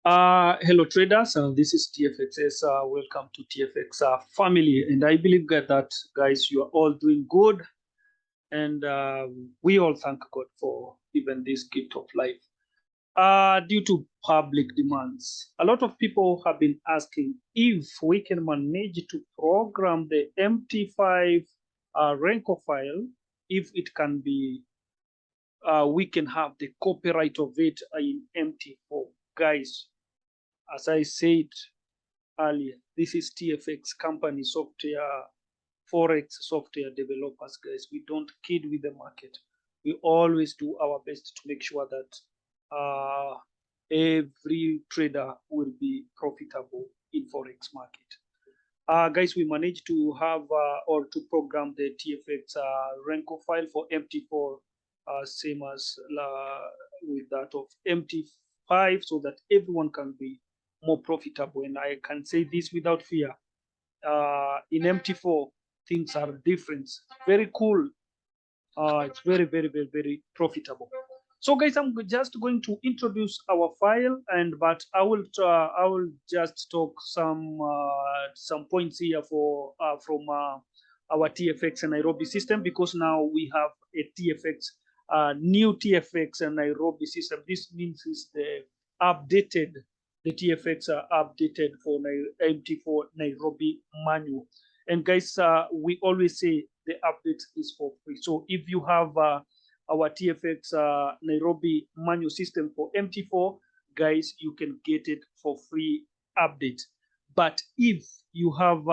Hello traders, this is DFXS. Welcome to TFX family, and I believe that guys, you are all doing good, and we all thank God for even this gift of life. Due to public demands, a lot of people have been asking if we can manage to program the MT5 Renko file, if it can be, we can have the copyright of it in MT4, guys. As I said earlier, this is TFX company software, Forex software developers, guys. We don't kid with the market. We always do our best to make sure that every trader will be profitable in Forex market. Guys, we managed to have or to program the TFX Renko file for MT4, same as with that of MT5, so that everyone can be more profitable. And I can say this without fear. In MT4, things are different. Very cool. It's very profitable. So guys, I'm just going to introduce our file, but I will just talk some points here for from our TFX and NAIROBI system, because now we have a TFX new TFX and NAIROBI system. This means it's the TFX are updated for MT4 NAIROBI manual. And guys, we always say the update is for free. So if you have our TFX NAIROBI manual system for MT4, guys, you can get it for free update. But if you have,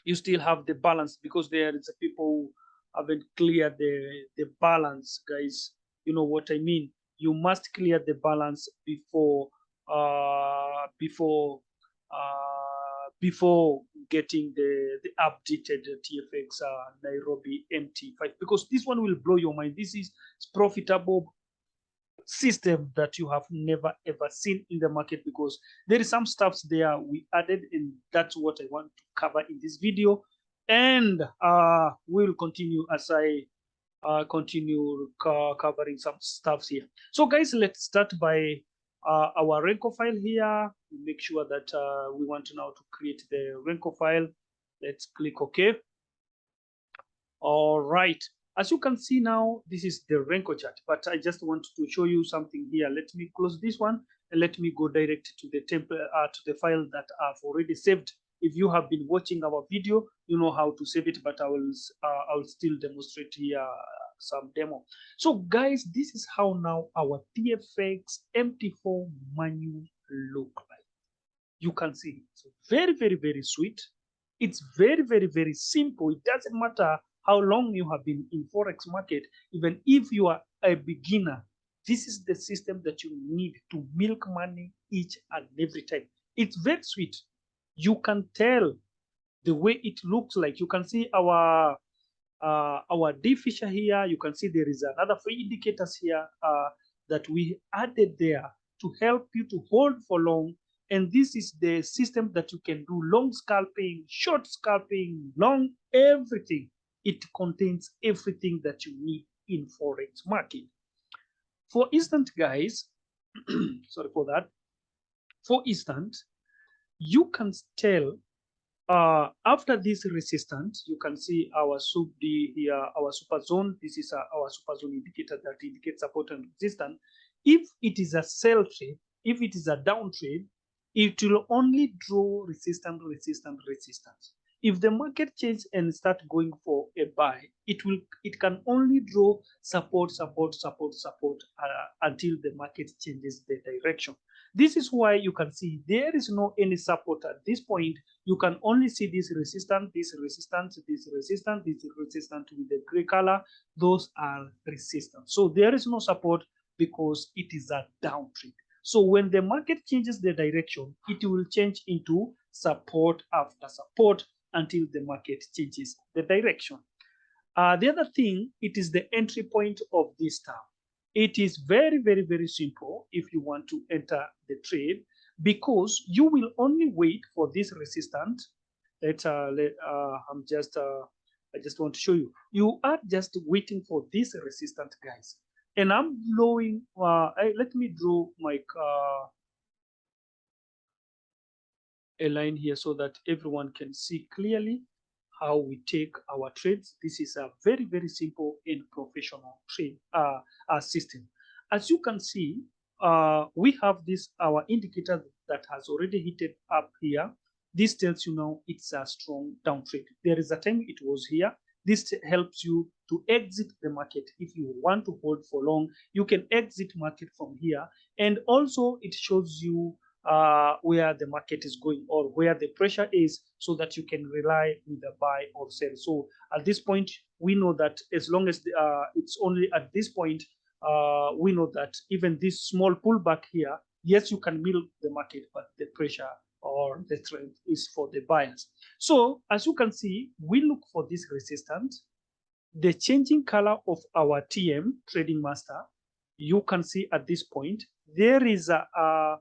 you still have the balance, because there is people who haven't cleared the balance, guys. You know what I mean? You must clear the balance before getting the updated TFX NAIROBI MT5, because this one will blow your mind. This is profitable system that you have never ever seen in the market, because there is some stuffs there we added, and that's what I want to cover in this video. And we will continue as I continue covering some stuffs here. So guys, let's start by our Renko file here. Make sure that we want to now to create the Renko file. Let's click OK. All right. As you can see now, this is the Renko chart, but I just want to show you something here. Let me close this one and let me go direct to the template, to the file that I've already saved. If you have been watching our video, you know how to save it, but I will still demonstrate here some demo. So guys, this is how now our TFX MT4 manual look like. You can see it's very sweet. It's very simple. It doesn't matter how long you have been in Forex market. Even if you are a beginner, this is the system that you need to milk money each and every time. It's very sweet. You can tell the way it looks like. You can see our D feature here. You can see there is another free indicators here that we added there to help you to hold for long. And this is the system that you can do long scalping, short scalping, long everything. It contains everything that you need in Forex market. For instance, guys, sorry for that. For instance, you can tell after this resistance, you can see our sub D here, our super zone. This is our super zone indicator that indicates support and resistance. If it is a sell trade, if it is a down trade, it will only draw resistance. If the market changes and start going for a buy, it can only draw support until the market changes the direction. This is why you can see there is no any support at this point. You can only see this resistance with the gray color. Those are resistance. So there is no support because it is a down trade. So when the market changes the direction, it will change into support after support until the market changes the direction. The other thing, it is the entry point of this term. It is very simple if you want to enter the trade, because you will only wait for this resistance. I just want to show you. You are just waiting for this resistance, guys. And I'm blowing. Let me draw my a line here so that everyone can see clearly how we take our trades. This is a very, very simple and professional trade system. As you can see, we have this, our indicator that has already hit it up here. This tells you now it's a strong down trade. There is a time it was here. This helps you to exit the market. If you want to hold for long, you can exit market from here. And also it shows you where the market is going or where the pressure is, so that you can rely with the buy or sell. So at this point, we know that as long as it's only at this point, we know that even this small pullback here, yes, you can milk the market, but the pressure or the trend is for the buyers. So as you can see, we look for this resistance. The changing color of our TM, trading master, you can see at this point, there is a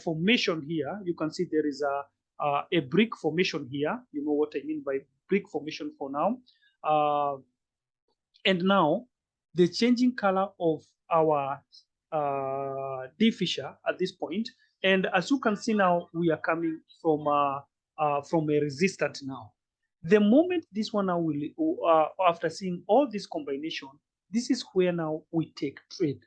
formation here. You can see there is a brick formation here. You know what I mean by brick formation for now. And now the changing color of our D Fisher at this point. And as you can see now, we are coming from a resistance now. The moment this one now will, after seeing all this combination, this is where now we take trade.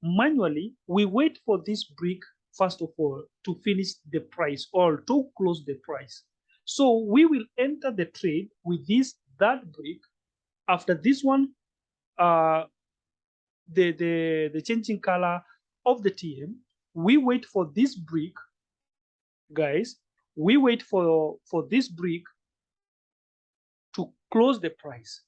Manually, we wait for this brick, first of all, to finish the price or to close the price. So we will enter the trade with this third brick. After this one, the changing color of the TM, we wait for this brick, guys. We wait for this brick to close the price.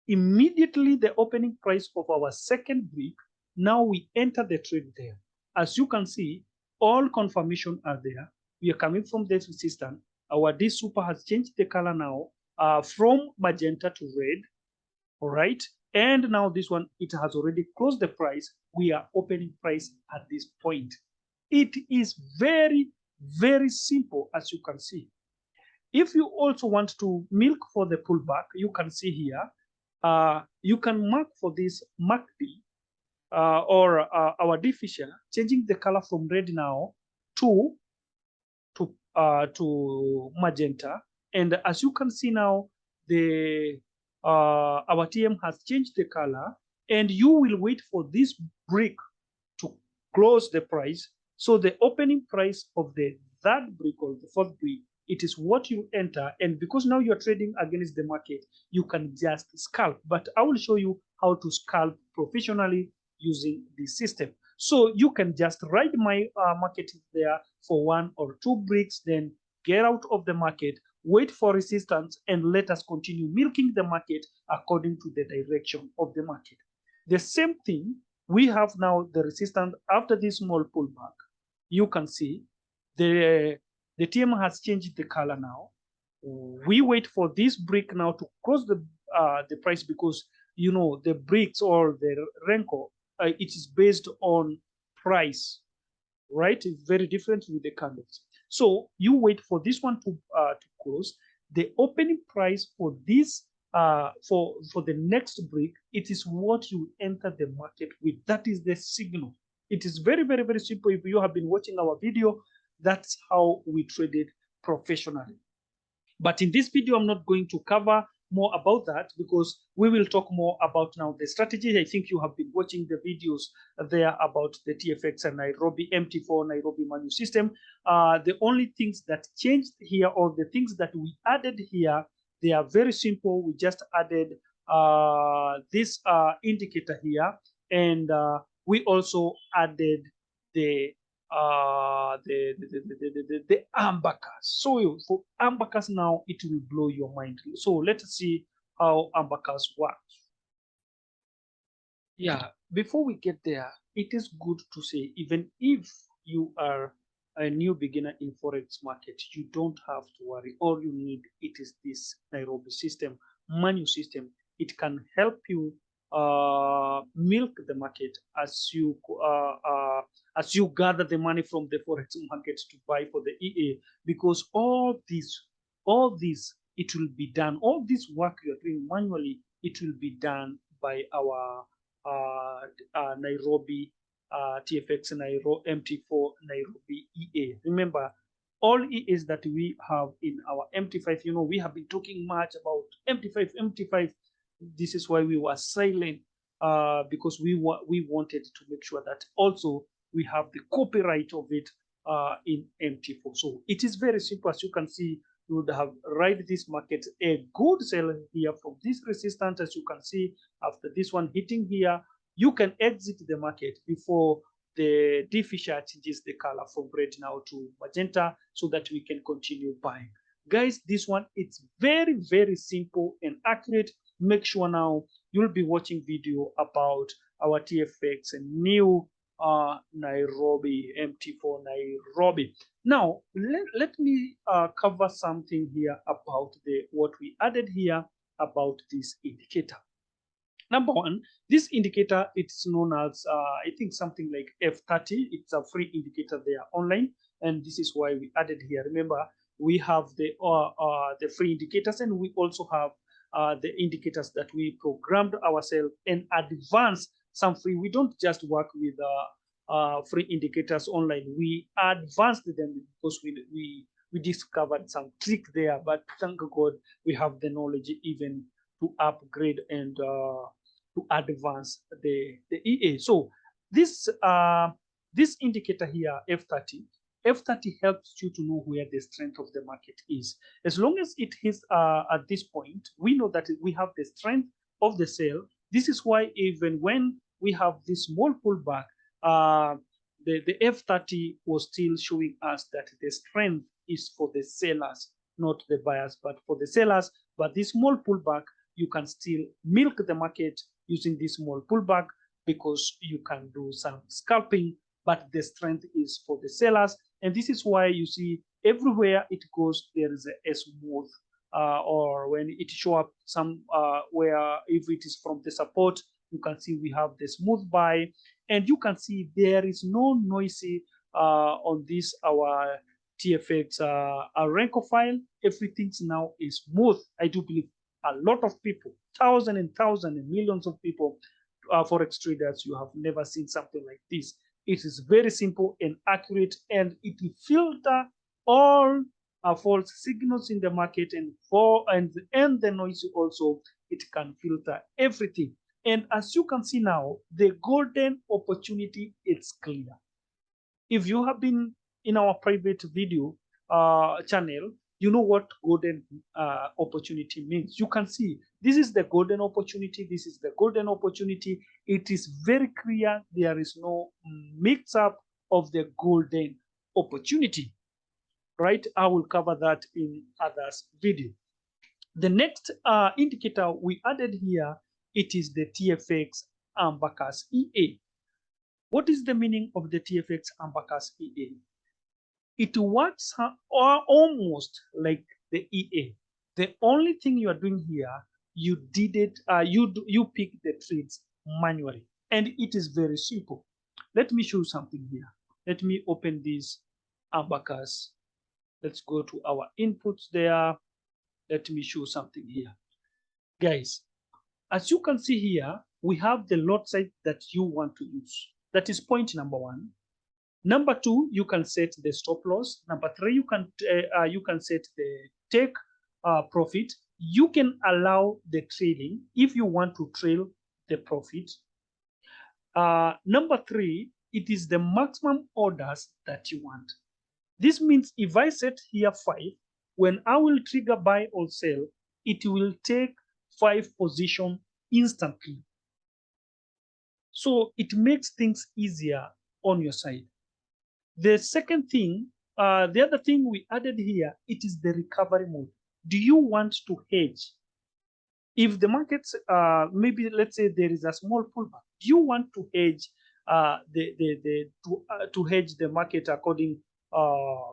Immediately the opening price of our second brick, now we enter the trade there. As you can see, all confirmation are there. We are coming from this resistance. Our D super has changed the color now from magenta to red. All right. And now this one, it has already closed the price. We are opening price at this point. It is very, very simple, as you can see. If you also want to milk for the pullback, you can see here, you can mark for this MACD or our D Fisher, changing the color from red now to magenta. And as you can see now, our TM has changed the color, and you will wait for this brick to close the price. So the opening price of the third brick or the fourth brick, it is what you enter. And because now you're trading against the market, you can just scalp. But I will show you how to scalp professionally using this system. So you can just write my market there for 1 or 2 bricks, then get out of the market, wait for resistance, and let us continue milking the market according to the direction of the market. The same thing, we have now the resistance after this small pullback. You can see the TM has changed the color now. We wait for this brick now to close the price, because you know the bricks or the Renko, it is based on price, right? It's very different with the candles. So you wait for this one to close. The opening price for this for the next brick, it is what you enter the market with. That is the signal. It is very, very, very simple. If you have been watching our video, that's how we trade it professionally. But in this video, I'm not going to cover more about that, because we will talk more about now the strategy. I think you have been watching the videos there about the TFX and NAIROBI MT4 NAIROBI manual system. The only things that changed here, or the things that we added here, they are very simple. We just added this indicator here, and we also added the ABACUS. So for ABACUS now, it will blow your mind. So let's see how ABACUS works. Yeah, before we get there, it is good to say, even if you are a new beginner in Forex market, you don't have to worry. All you need, it is this NAIROBI system, manual system. It can help you milk the market as you gather the money from the Forex market to buy for the EA, because all this, it will be done. All this work you are doing manually, it will be done by our NAIROBI TFX MT4 NAIROBI EA. Remember, all EAs that we have in our MT5. You know, we have been talking much about MT5, MT5. This is why we were silent, because we wanted to make sure that also we have the copyright of it in MT4. So it is very simple. As you can see, you would have ride this market a good sell here from this resistance. As you can see, after this one hitting here, you can exit the market before the D Fisher changes the color from red now to magenta, so that we can continue buying. Guys, this one, it's very, very simple and accurate. Make sure now you'll be watching video about our TFX and new NAIROBI, MT4 NAIROBI. Now, let me cover something here about what we added here about this indicator. Number one, this indicator, it's known as, I think something like F30. It's a free indicator there online. And this is why we added here. Remember, we have the free indicators, and we also have the indicators that we programmed ourselves and advanced some free. We don't just work with free indicators online. We advanced them because we discovered some trick there. But thank God we have the knowledge even to upgrade and to advance the EA. So this this indicator here, F30 helps you to know where the strength of the market is. As long as it is at this point, we know that we have the strength of the sale. This is why even when we have this small pullback, the F30 was still showing us that the strength is for the sellers, not the buyers, but for the sellers. But this small pullback, you can still milk the market using this small pullback, because you can do some scalping, but the strength is for the sellers. And this is why you see everywhere it goes, there is a smooth, or when it show up where, if it is from the support, you can see we have the smooth buy, and you can see there is no noisy on this our TFX Renko file. Everything now is smooth. I do believe a lot of people, thousands and millions of people, Forex traders, you have never seen something like this. It is very simple and accurate, and it will filter all false signals in the market, and the noise also. It can filter everything. And as you can see now, the golden opportunity is clear. If you have been in our private video channel, you know what golden opportunity means. You can see this is the golden opportunity. This is the golden opportunity. It is very clear. There is no mix up of the golden opportunity, right? I will cover that in others video. The next indicator we added here, it is the TFX ABACUS EA. What is the meaning of the TFX ABACUS EA? It works almost like the EA. The only thing you are doing here, you did it, you pick the trades manually, and it is very simple. Let me show you something here. Let me open this ABACUS. Let's go to our inputs there. Let me show something here. Guys, as you can see here, we have the lot size that you want to use. That is point number one. Number two, you can set the stop loss. Number three, you can set the take profit. You can allow the trading if you want to trail the profit. Number three, it is the maximum orders that you want. This means if I set here 5, when I will trigger buy or sell, it will take 5 positions instantly. So it makes things easier on your side. The second thing, the other thing we added here, it is the recovery mode. Do you want to hedge? If the markets, maybe let's say there is a small pullback, do you want to hedge to hedge the market according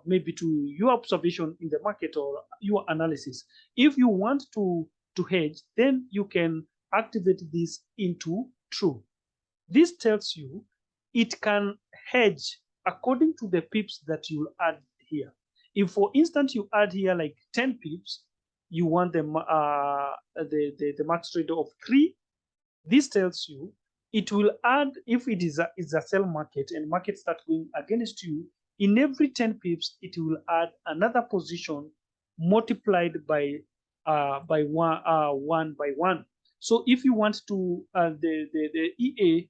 maybe to your observation in the market or your analysis? If you want to hedge, then you can activate this into true. This tells you it can hedge according to the pips that you'll add here. If, for instance, you add here like 10 pips, you want the max trade of 3. This tells you it will add, if it is a sell market and market start going against you, in every 10 pips, it will add another position multiplied by one by one. So if you want to the EA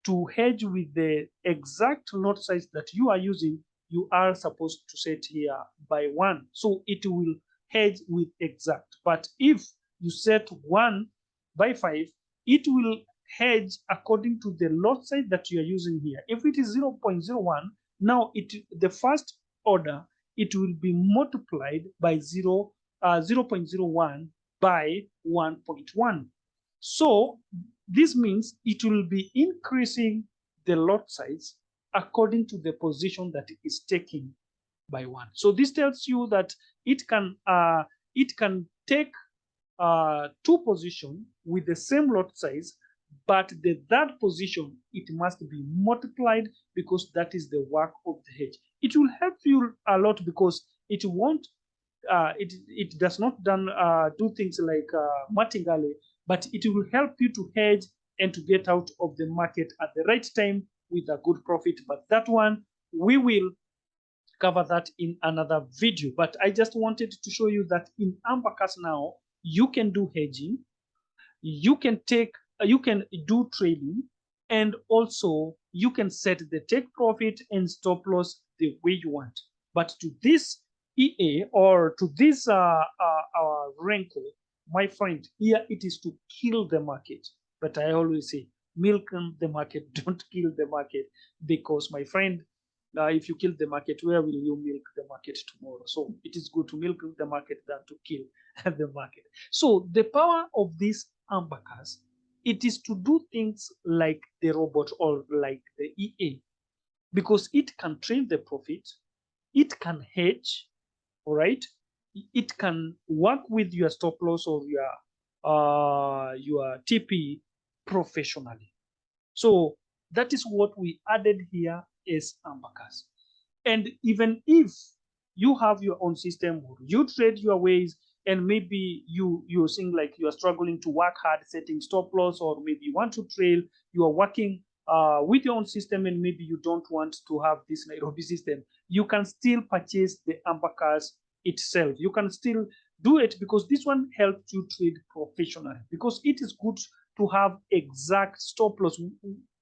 to hedge with the exact lot size that you are using, you are supposed to set here by 1. So it will hedge with exact. But if you set 1 by 5, it will hedge according to the lot size that you are using here. If it is 0.01, now the first order, it will be multiplied by 0.01 by 1.1. So this means it will be increasing the lot size according to the position that it is taking by 1. So this tells you that it can take 2 positions with the same lot size, but the third position, it must be multiplied, because that is the work of the hedge. It will help you a lot, because it won't it does not do things like martingale, but it will help you to hedge and to get out of the market at the right time with a good profit. But that one, we will cover that in another video. But I just wanted to show you that in ABACUS now, you can do hedging, you can do trading, and also you can set the take profit and stop loss the way you want. But to this EA, or to this wrinkle, my friend, here it is to kill the market. But I always say, milk the market, don't kill the market, because my friend, if you kill the market, where will you milk the market tomorrow? So it is good to milk the market than to kill the market. So the power of this ABACUS, it is to do things like the robot or like the EA, because it can train the profit, it can hedge, all right? It can work with your stop loss or your TP professionally. So that is what we added here as ABACUS. And even if you have your own system, or you trade your ways, and maybe you're seeing like you are struggling to work hard setting stop loss, or maybe you want to trail, you are working with your own system, and maybe you don't want to have this NAIROBI system, you can still purchase the ABACUS itself. You can still do it, because this one helps you trade professionally, because it is good to have exact stop loss,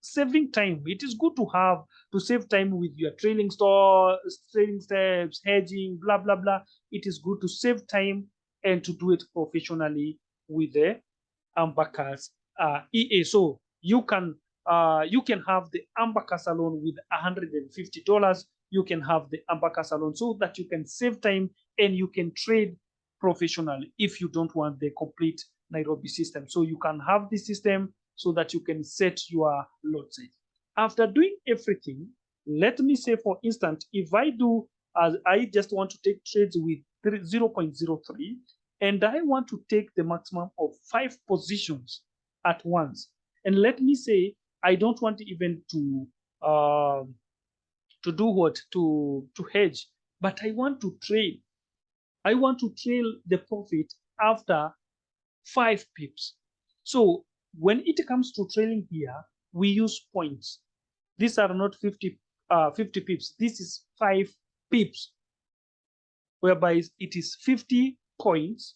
saving time. It is good to save time with your trading steps, hedging, blah blah blah. It is good to save time and to do it professionally with the ABACUS EA. So you can have the ABACUS alone with $150. You can have the ABACUS alone, so that you can save time and you can trade professionally if you don't want the complete NAIROBI system. So you can have this system so that you can set your lot size. After doing everything, let me say, for instance, if I just want to take trades with 0.03, and I want to take the maximum of 5 positions at once. And let me say, I don't want even to do what? To hedge, but I want to trade. I want to trail the profit after 5 pips. So when it comes to trailing here, we use points. These are not 50 pips. This is 5 pips, whereby it is 50 points.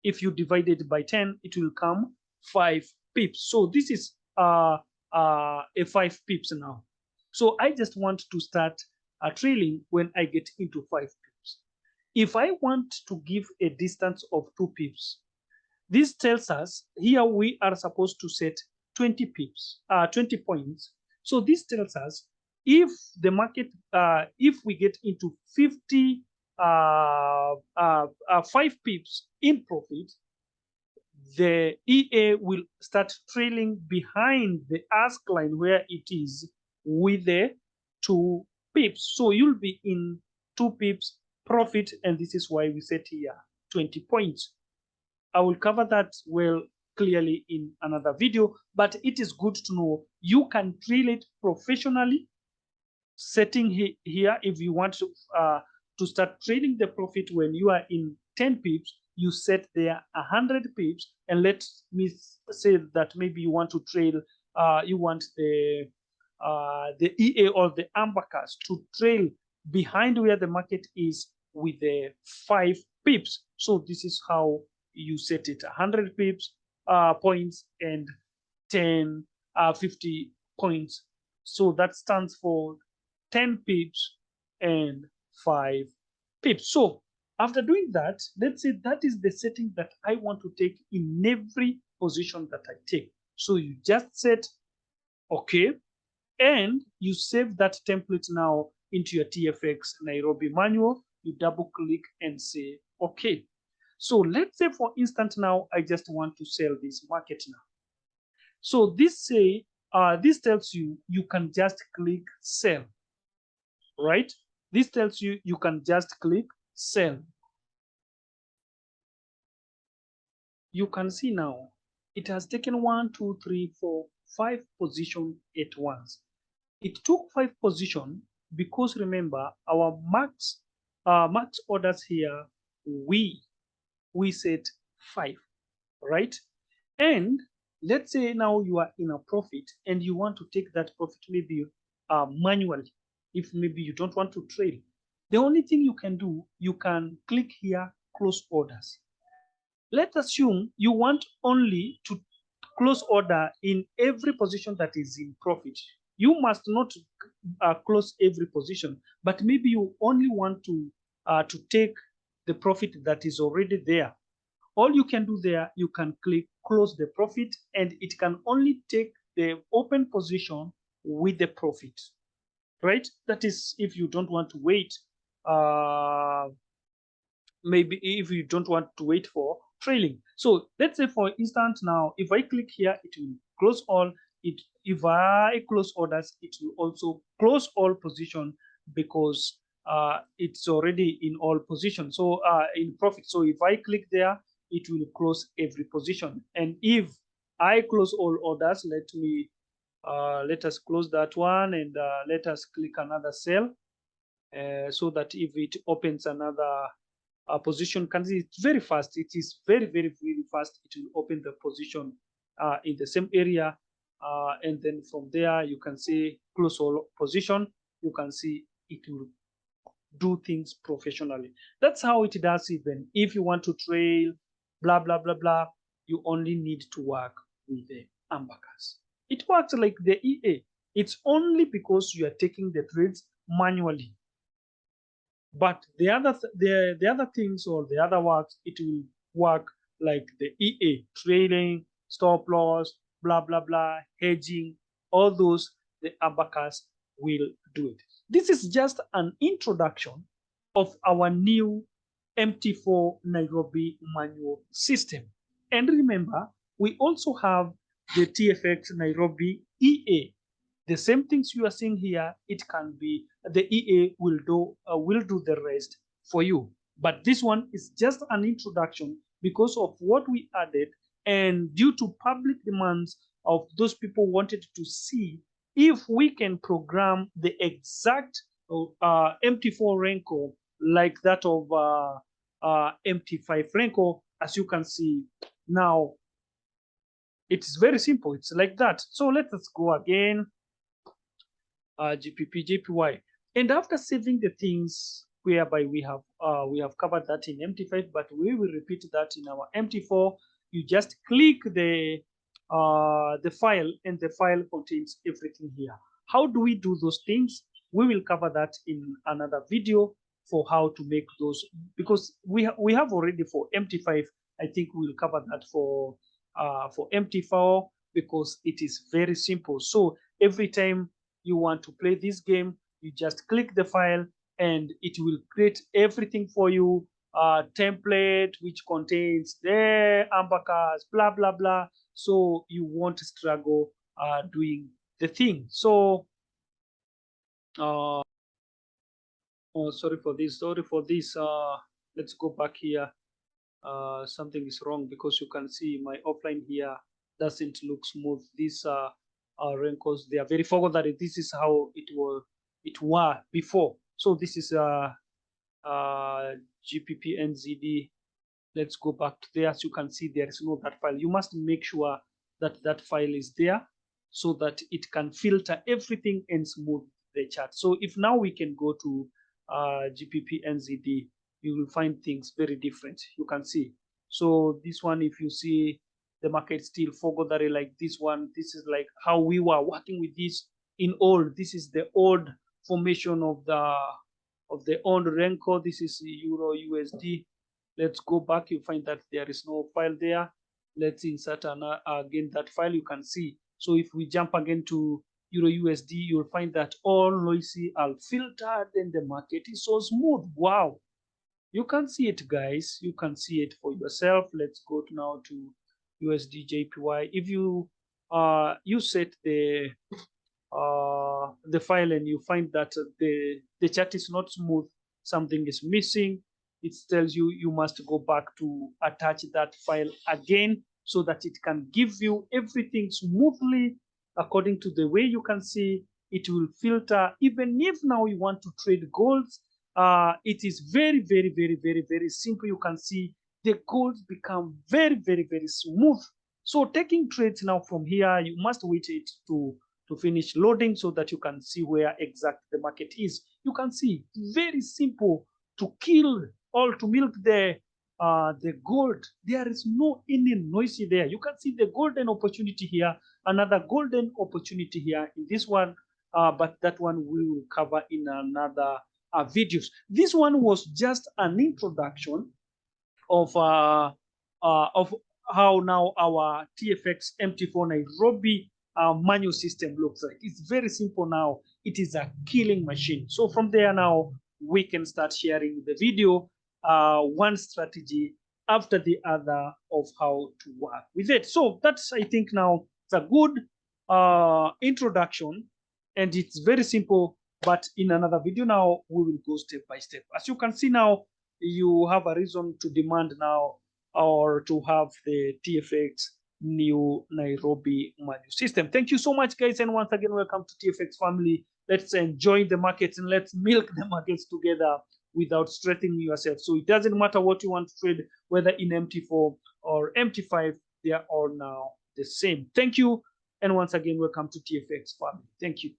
If you divide it by 10, it will come 5 pips. So this is a 5 pips now. So I just want to start trailing when I get into 5 pips. If I want to give a distance of 2 pips, this tells us here we are supposed to set 20 pips, 20 points. So this tells us if the market, if we get into 50, 5 pips in profit, the EA will start trailing behind the ask line where it is with the 2 pips. So you'll be in 2 pips profit, and this is why we set here 20 points. I will cover that well clearly in another video, but it is good to know you can trail it professionally, setting here if you want to start trading the profit when you are in 10 pips, you set there 100 pips, and let me say that maybe you want to trail, you want the EA or the ABACUS to trail behind where the market is with the 5 pips. So this is how you set it: 100 pips, points, and 10, 50 points. So that stands for 10 pips and 5 pips. So after doing that, let's say that is the setting that I want to take in every position that I take. So you just set OK, and you save that template now into your TFX Nairobi manual. You double click and say OK. So let's say, for instance, now I just want to sell this market now. So this tells you you can just click sell, right? This tells you you can just click sell. You can see now it has taken 1, 2, 3, 4, 5 positions at once. It took 5 positions because remember our max orders here, we set 5, right? And let's say now you are in a profit and you want to take that profit maybe manually. If maybe you don't want to trade, the only thing you can do, you can click here, close orders. Let's assume you want only to close order in every position that is in profit. You must not close every position, but maybe you only want to take the profit that is already there. All you can do there, you can click close the profit, and it can only take the open position with the profit, right? That is if you don't want to wait, maybe if you don't want to wait for trailing. So let's say, for instance, now if I click here, it will close all. If I close orders, it will also close all position because it's already in all position. So in profit. So if I click there, it will close every position. And if I close all orders, let us close that one, and let us click another cell, so that if it opens another position, can see it's very fast. It is very, very, very fast. It will open the position in the same area, and then from there you can see close all position. You can see it will do things professionally. That's how it does. Even if you want to trail, blah blah blah blah, you only need to work with the ABACUS. It works like the EA. It's only because you are taking the trades manually. But the other things, or the other works, it will work like the EA: trailing, stop loss, blah blah blah, hedging, all those. The ABACUS will do it. This is just an introduction of our new MT4 Nairobi manual system. And remember, we also have the TFX Nairobi EA. The same things you are seeing here, it can be the EA will do the rest for you. But this one is just an introduction because of what we added, and due to public demands of those people wanted to see if we can program the exact MT4 Renko like that of MT5 Renko. As you can see now, it's very simple. It's like that. So let us go again. GPP, JPY, and after saving the things whereby we have covered that in MT5, but we will repeat that in our MT4. You just click the file, and the file contains everything here. How do we do those things? We will cover that in another video for how to make those, because we have already for MT5. I think we will cover that for MT4 because it is very simple. So every time you want to play this game, you just click the file and it will create everything for you, template which contains the ABACUS, blah blah blah, so you won't struggle doing the thing. So oh, sorry for this, let's go back here. Something is wrong because you can see my offline here doesn't look smooth. These wrinkles, they are very forgot that this is how it were before. So this is GPP NZD. Let's go back to there. As you can see, there is no that file. You must make sure that that file is there so that it can filter everything and smooth the chart. So if now we can go to GPP NZD, you will find things very different. You can see. So this one, if you see the market still forgot that like this one, this is like how we were working with this in old. This is the old formation of the old Renko. This is Euro USD. Let's go back. You find that there is no file there. Let's insert again that file. You can see. So if we jump again to Euro USD, you'll find that all noisy are filtered and the market is so smooth. Wow. You can see it, guys. You can see it for yourself. Let's go now to USD JPY. If you you set the file and you find that the chart is not smooth, something is missing, it tells you you must go back to attach that file again so that it can give you everything smoothly according to the way you can see. It will filter. Even if now you want to trade golds, it is very, very, very, very, very simple. You can see the golds become very, very, very smooth. So taking trades now from here, you must wait it to finish loading so that you can see where exact the market is. You can see very simple to kill or to milk the gold. There is no any noisy there. You can see the golden opportunity here, another golden opportunity here in this one, but that one we will cover in another videos. This one was just an introduction of how now our TFX MT4 Nairobi manual system looks like. It's very simple now. It is a killing machine. So from there now, we can start sharing the video, one strategy after the other of how to work with it. So that's, I think now, it's a good introduction, and it's very simple. But in another video now, we will go step by step. As you can see now, you have a reason to demand now or to have the TFX new Nairobi manual system. Thank you so much, guys. And once again, welcome to TFX family. Let's enjoy the markets and let's milk the markets together without stressing yourself. So it doesn't matter what you want to trade, whether in MT4 or MT5, they are all now the same. Thank you. And once again, welcome to TFX family. Thank you.